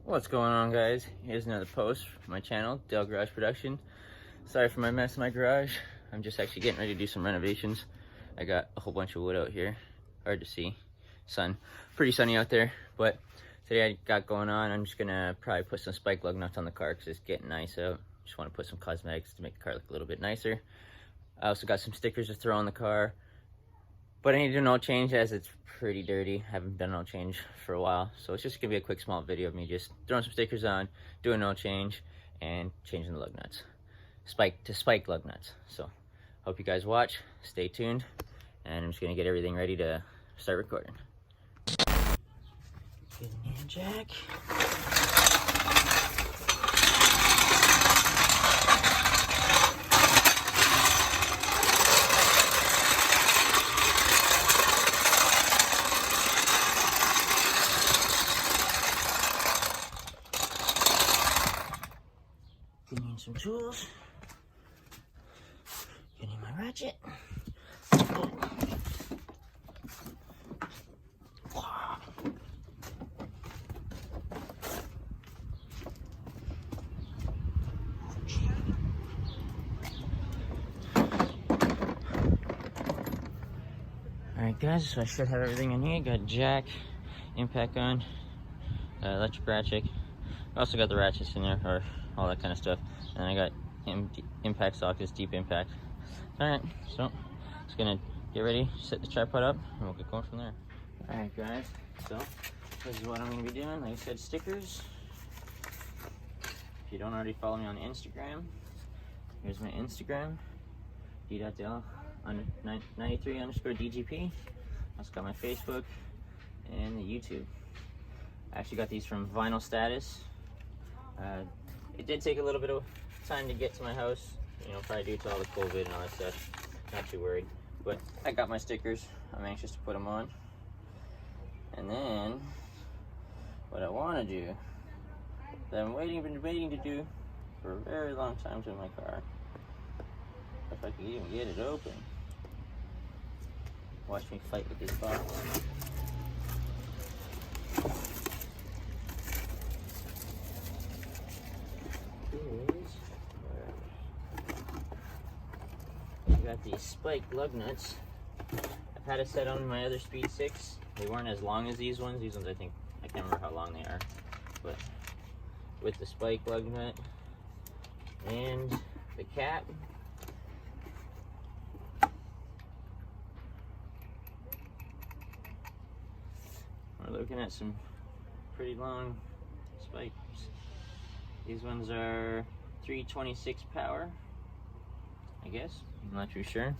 What's going on, guys? Here's another post from my channel, Dale Garage Production. Sorry for my mess in my garage. I'm just actually getting ready to do some renovations. I got a whole bunch of wood out here. Hard to see. Pretty sunny out there. But today I got going on, I'm just gonna probably put some spike lug nuts on the car because it's getting nice out. Just want to put some cosmetics to make the car look a little bit nicer. I also got some stickers to throw on the car. But I need to do an oil change as it's pretty dirty. I haven't done an oil change for a while. So it's just gonna be a quick small video of me just throwing some stickers on, doing an oil change, and changing the lug nuts. Spike lug nuts. So hope you guys watch, stay tuned, and I'm just gonna get everything ready to start recording. Get in here, Jack. Getting some tools. Getting my ratchet. Alright guys, so I should have everything in here. Got jack, impact gun, electric ratchet. I also got the ratchets in there, or all that kind of stuff. And I got impact sockets, deep impact. Alright, so just gonna get ready, set the tripod up, and we'll get going from there. Alright guys, so this is what I'm gonna be doing. Like I said, stickers. If you don't already follow me on Instagram, here's my Instagram, d.dale93_DGP. Also got my Facebook and the YouTube. I actually got these from Vinyl Status. It did take a little bit of time to get to my house, you know, probably due to all the COVID and all that stuff. Not too worried, but I got my stickers. I'm anxious to put them on. And then what I want to do, that I'm been waiting to do for a very long time to my car, if I could even get it open. Watch me fight with this box. I got these spike lug nuts. I've had a set on my other Speed 6. They weren't as long as these ones. These ones, I think, I can't remember how long they are. But with the spike lug nut and the cap, we're looking at some pretty long spikes. These ones are 326 power, I guess. I'm not too sure.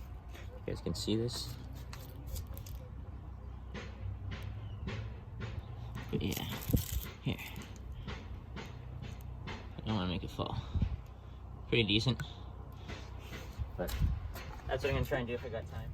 You guys can see this. But yeah, here. I don't want to make it fall. Pretty decent. But that's what I'm going to try and do if I got time.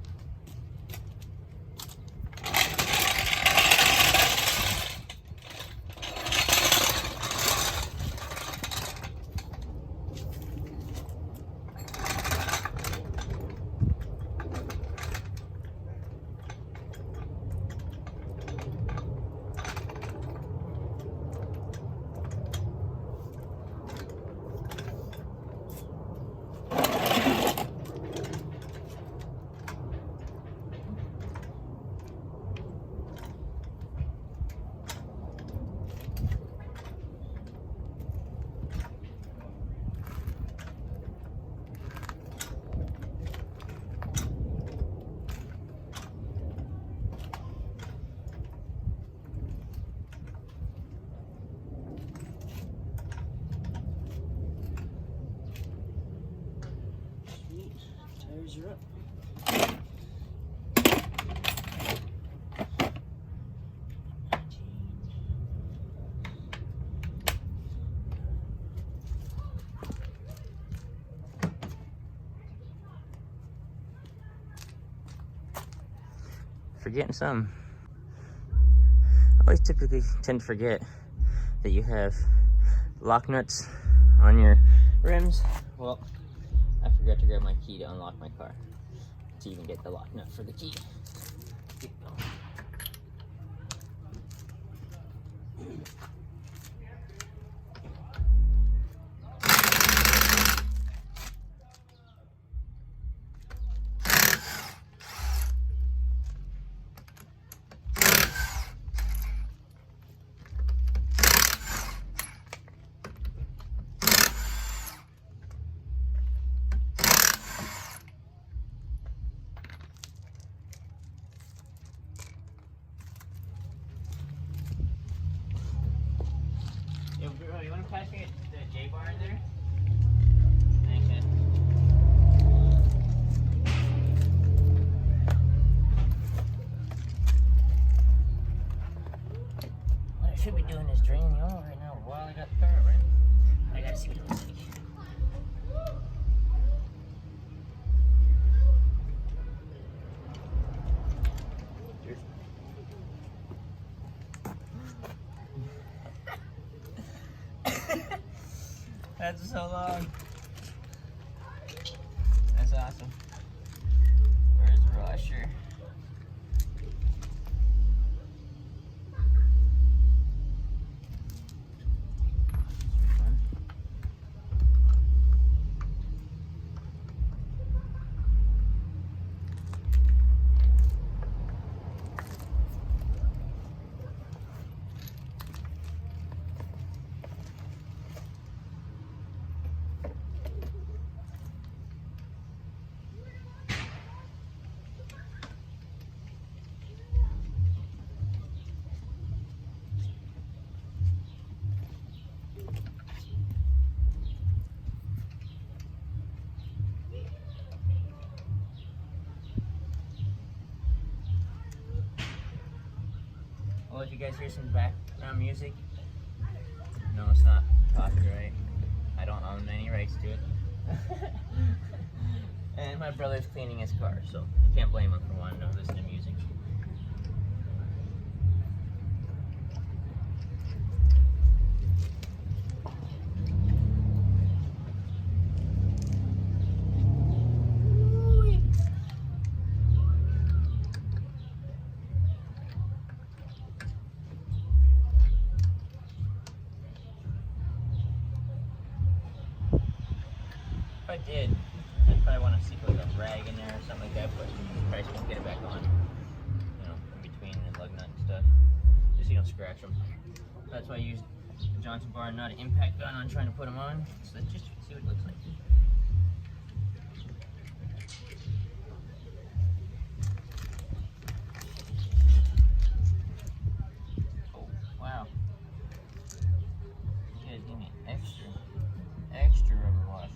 Tires are up. Forgetting some. I always typically tend to forget that you have lock nuts on your rims. Well, I forgot to grab my key to unlock my car to even get the lock nut for the key. Keep going. Yo, bro, you want to pass me the J bar in there? Thanks, man. What I should be doing is draining the oil right now while I got the car running. I gotta see what it looks like. That's so long. That's awesome. Where's Rusher? Well, if you guys hear some background music, no, it's not copyright. I don't own any rights to it. And my brother's cleaning his car, so you can't blame him for wanting to listen to music. If I did, I'd probably want to see like a rag in there or something like that, but probably just won't get it back on. You know, in between the lug nut and stuff. Just so you don't scratch them. That's why I use the Johnson bar and not an impact gun on trying to put them on. So let's just see what it looks like. Oh, wow. You guys give me extra rubber washers.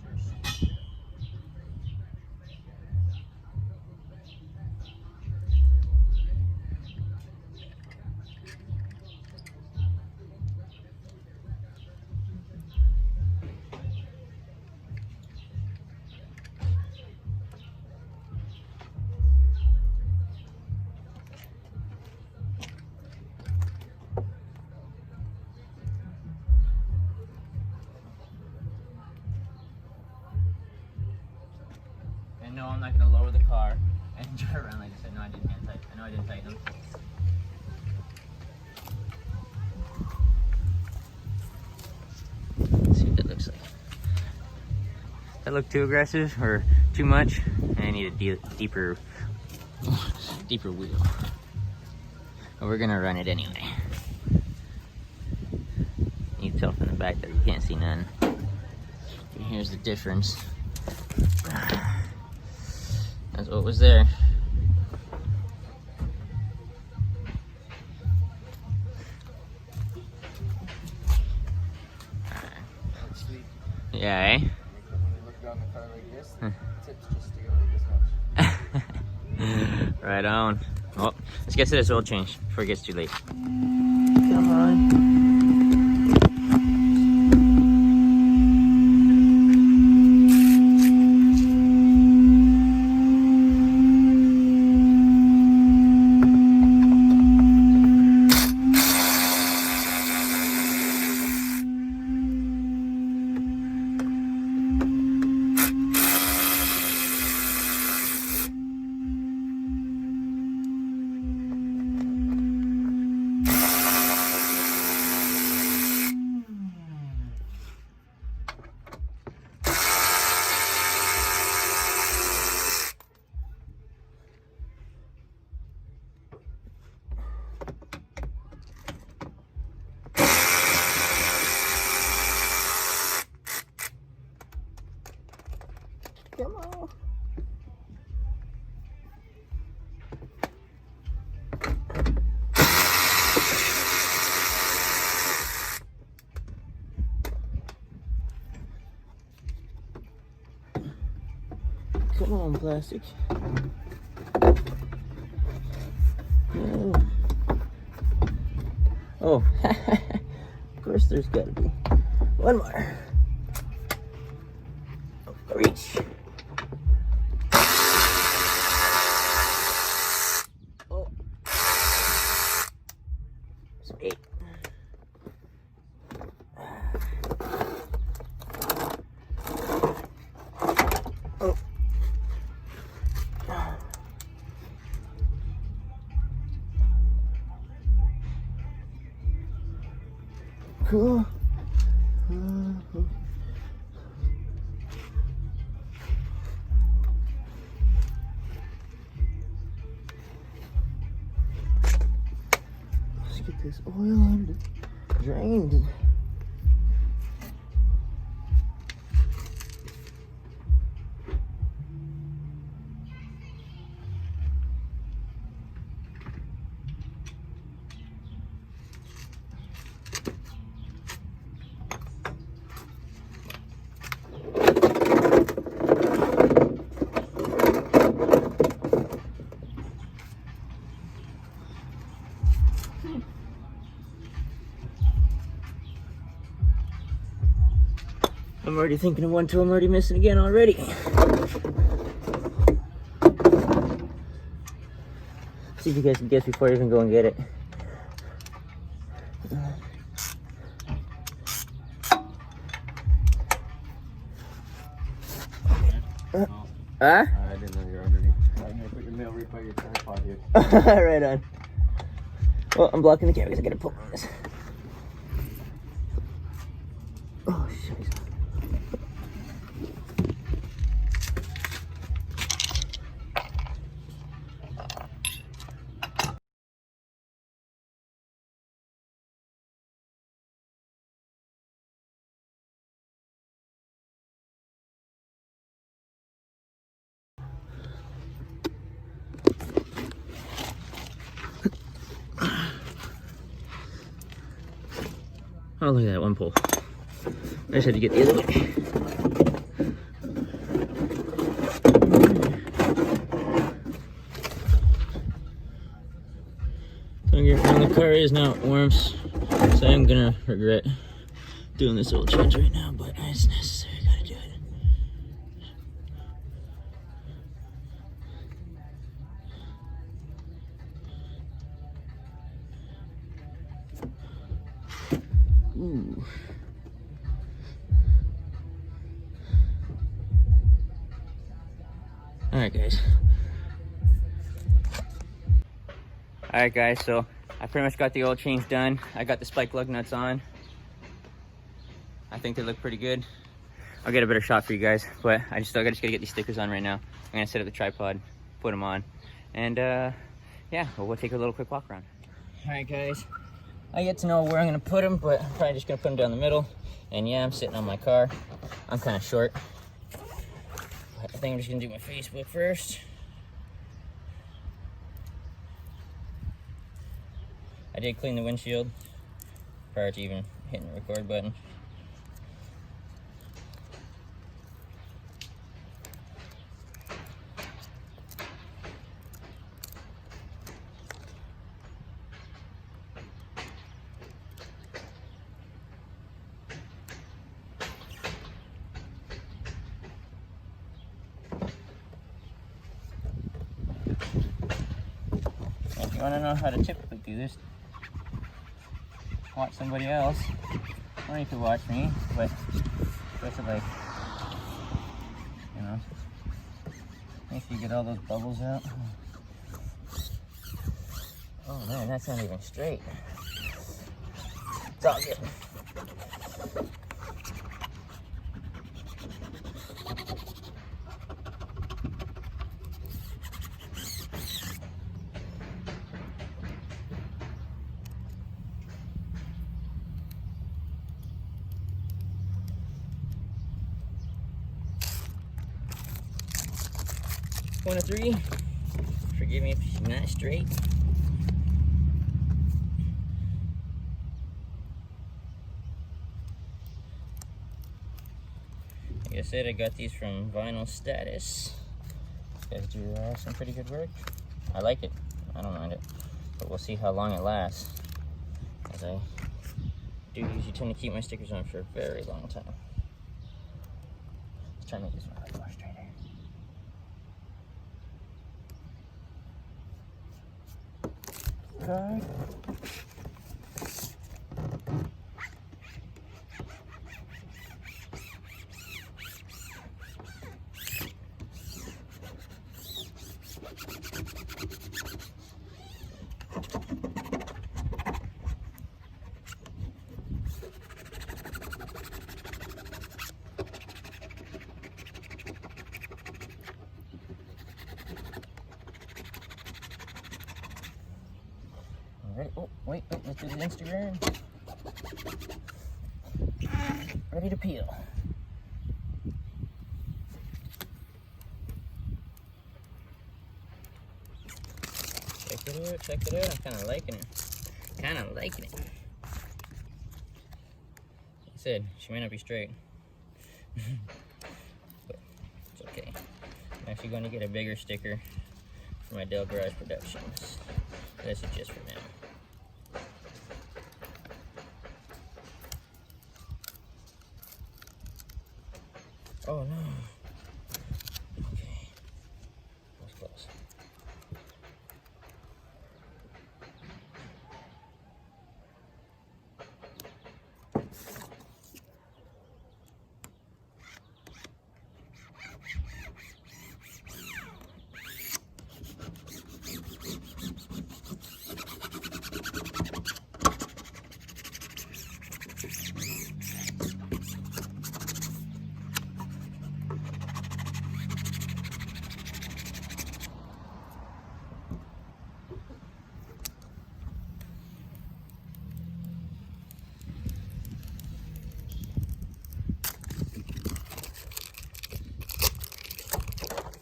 And no, I'm not going to lower the car and drive around like I said. No, I didn't hand tighten. I know I didn't tighten them. Let's see what that looks like. That look too aggressive or too much? I need a deeper wheel. But we're gonna run it anyway. You can tell from the back that you can't see none. And here's the difference. That's what was there. Yeah, eh? When you look down the car like this, the tips just stick out like this much. Right on. Well, let's get to this oil change before it gets too late. Come on. Come on, plastic. No. Oh, of course there's gotta be one more. Oh, reach. Oh. Sweet. Oh. Cool. Let's get this oil drained. I'm already thinking of one tool I'm already missing again already. See if you guys can guess before I even go and get it. Huh? I didn't know you were underneath. I'm gonna put your mail right by your tripod here. Right on. Well, I'm blocking the camera because I gotta pull on this. Oh, shit. Oh, look at that one pull. I just had to get the other way. And the car is now warm, so I'm gonna regret doing this oil change right now, but it's necessary. I gotta do it. Ooh. Alright guys, so I pretty much got the oil change done. I got the spike lug nuts on. I think they look pretty good. I'll get a better shot for you guys, but I just gotta get these stickers on right now. I'm gonna set up the tripod, put them on, and yeah, we'll take a little quick walk around. Alright guys, I get to know where I'm gonna put them, but I'm probably just gonna put them down the middle. And yeah, I'm sitting on my car. I'm kind of short. But I think I'm just gonna do my Facebook first. I did clean the windshield prior to even hitting the record button. If you want to know how to typically do this, watch somebody else. Or you could watch me, but just like, you know, make sure you get all those bubbles out. Oh man, that's not even straight. It's all good. One of three. Forgive me if she's not straight. Like I said, I got these from Vinyl Status. guys do some pretty good work. I like it. I don't mind it. But we'll see how long it lasts. As I do usually tend to keep my stickers on for a very long time. Let's try and make this one a little more straighter. Okay. Ready? Oh, wait, let's do the Instagram. Ready to peel. Check it out. I'm kind of liking it. Like I said, she may not be straight. But it's okay. I'm actually going to get a bigger sticker for my Del Garage Productions. This is just for now. Oh no. Okay. That was close.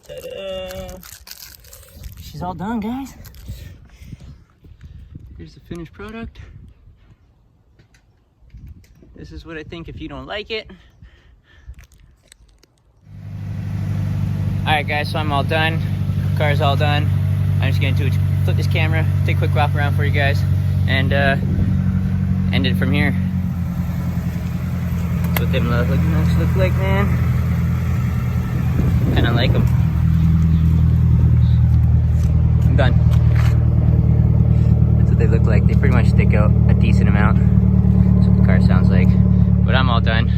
Ta-da! She's all done, guys. Here's the finished product. This is what I think if you don't like it. Alright guys, so I'm all done. Car's all done. I'm just gonna flip this camera, take a quick walk around for you guys, and end it from here. That's what them looks like, man. Kinda like them. I'm done. That's what they look like. They pretty much stick out a decent amount. That's what the car sounds like. But I'm all done.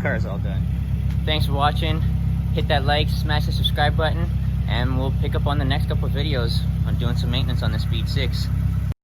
Car's all done. Thanks for watching. Hit that like, smash the subscribe button, and we'll pick up on the next couple of videos on doing some maintenance on the Speed 6.